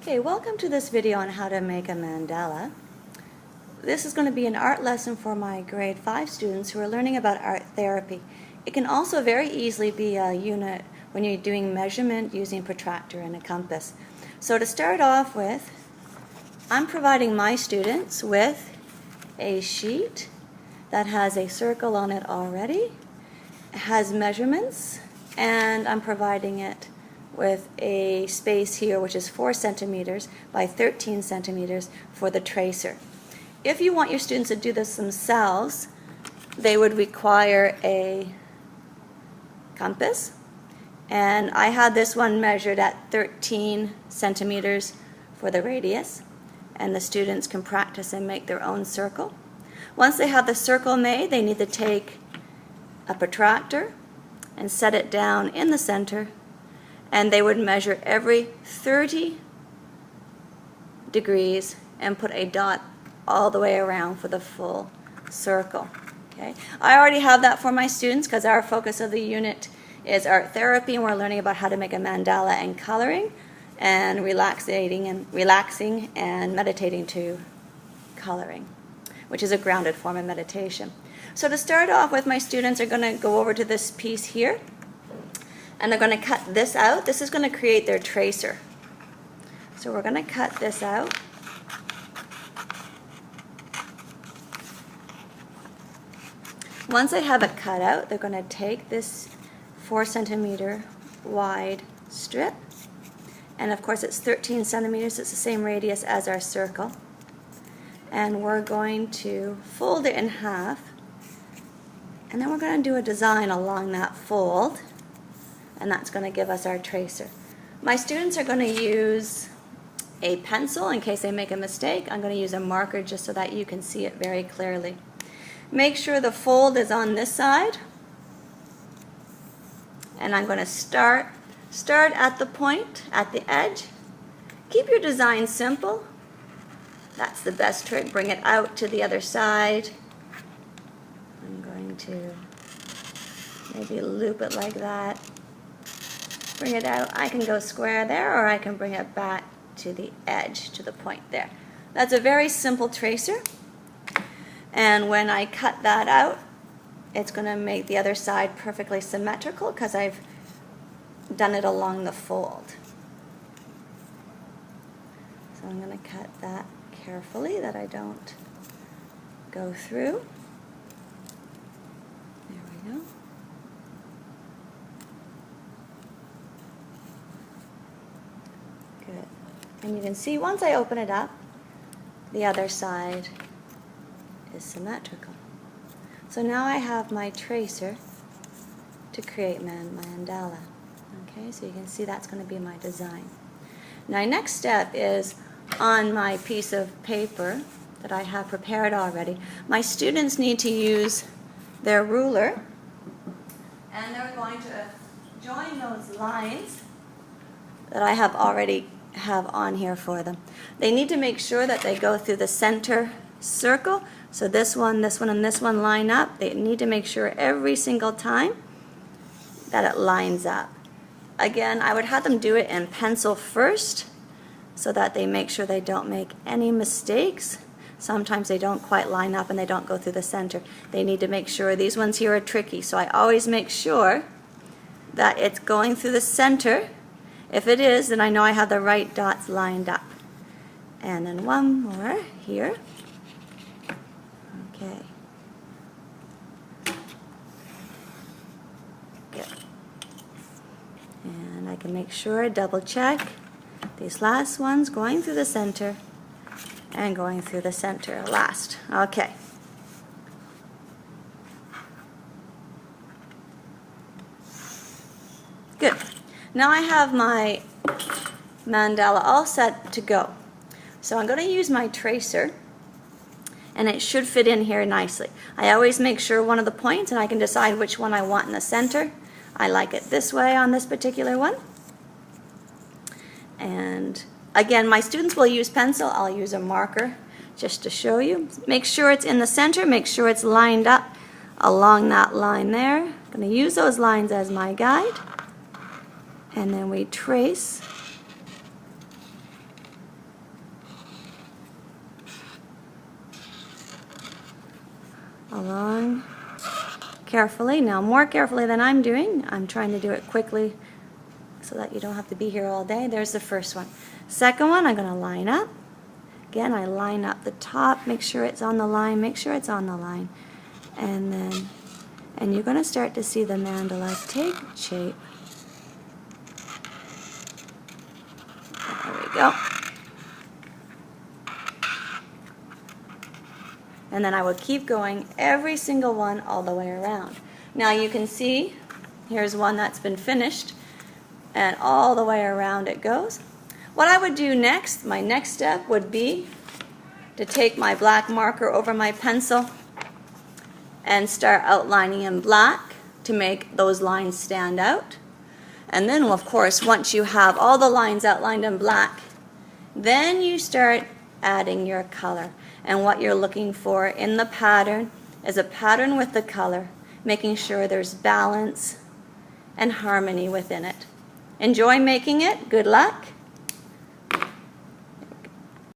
Okay, welcome to this video on how to make a mandala. This is going to be an art lesson for my grade 5 students who are learning about art therapy. It can also very easily be a unit when you're doing measurement using a protractor and a compass. So to start off with, I'm providing my students with a sheet that has a circle on it already. It has measurements, and I'm providing it with a space here which is 4 centimeters by 13 centimeters for the tracer. If you want your students to do this themselves, they would require a compass, and I had this one measured at 13 centimeters for the radius, and the students can practice and make their own circle. Once they have the circle made, they need to take a protractor and set it down in the center, and they would measure every 30 degrees and put a dot all the way around for the full circle. Okay, I already have that for my students because our focus of the unit is art therapy, and we're learning about how to make a mandala and coloring and relaxing and meditating to coloring, which is a grounded form of meditation. So to start off with, my students are going to go over to this piece here, and they're going to cut this out. This is going to create their tracer. So we're going to cut this out. Once they have it cut out, they're going to take this 4 centimeter wide strip, and of course it's 13 centimeters, it's the same radius as our circle, and we're going to fold it in half, and then we're going to do a design along that fold, and that's going to give us our tracer. My students are going to use a pencil in case they make a mistake. I'm going to use a marker just so that you can see it very clearly. Make sure the fold is on this side, and I'm going to start at the point, at the edge. Keep your design simple. That's the best trick. Bring it out to the other side. I'm going to maybe loop it like that. Bring it out. I can go square there, or I can bring it back to the edge, to the point there. That's a very simple tracer, and when I cut that out, it's going to make the other side perfectly symmetrical because I've done it along the fold. So I'm going to cut that carefully that I don't go through. There we go. Good. And you can see once I open it up, the other side is symmetrical. So now I have my tracer to create my mandala. Okay, so you can see that's going to be my design. Now, next step is on my piece of paper that I have prepared already. My students need to use their ruler, and they're going to join those lines that I have already on here for them. They need to make sure that they go through the center circle. So this one, and this one line up. They need to make sure every single time that it lines up. Again, I would have them do it in pencil first so that they make sure they don't make any mistakes. Sometimes they don't quite line up and they don't go through the center. They need to make sure. These ones here are tricky, so I always make sure that it's going through the center. If it is, then I know I have the right dots lined up. And then one more here. Okay. Good. And I can make sure, double check these last ones going through the center and going through the center last. Okay. Good. Now I have my mandala all set to go. So I'm going to use my tracer, and it should fit in here nicely. I always make sure one of the points, and I can decide which one I want in the center. I like it this way on this particular one. And again, my students will use pencil. I'll use a marker just to show you. Make sure it's in the center. Make sure it's lined up along that line there. I'm going to use those lines as my guide. And then we trace along carefully. Now, more carefully than I'm doing. I'm trying to do it quickly so that you don't have to be here all day. There's the first one. Second one, I'm going to line up. Again, I line up the top, make sure it's on the line, make sure it's on the line. And you're going to start to see the mandala take shape. There we go. And then I will keep going every single one all the way around. Now you can see, here's one that's been finished, and all the way around it goes. What I would do next, my next step would be to take my black marker over my pencil and start outlining in black to make those lines stand out. And then, of course, once you have all the lines outlined in black, then you start adding your color. And what you're looking for in the pattern is a pattern with the color, making sure there's balance and harmony within it. Enjoy making it. Good luck.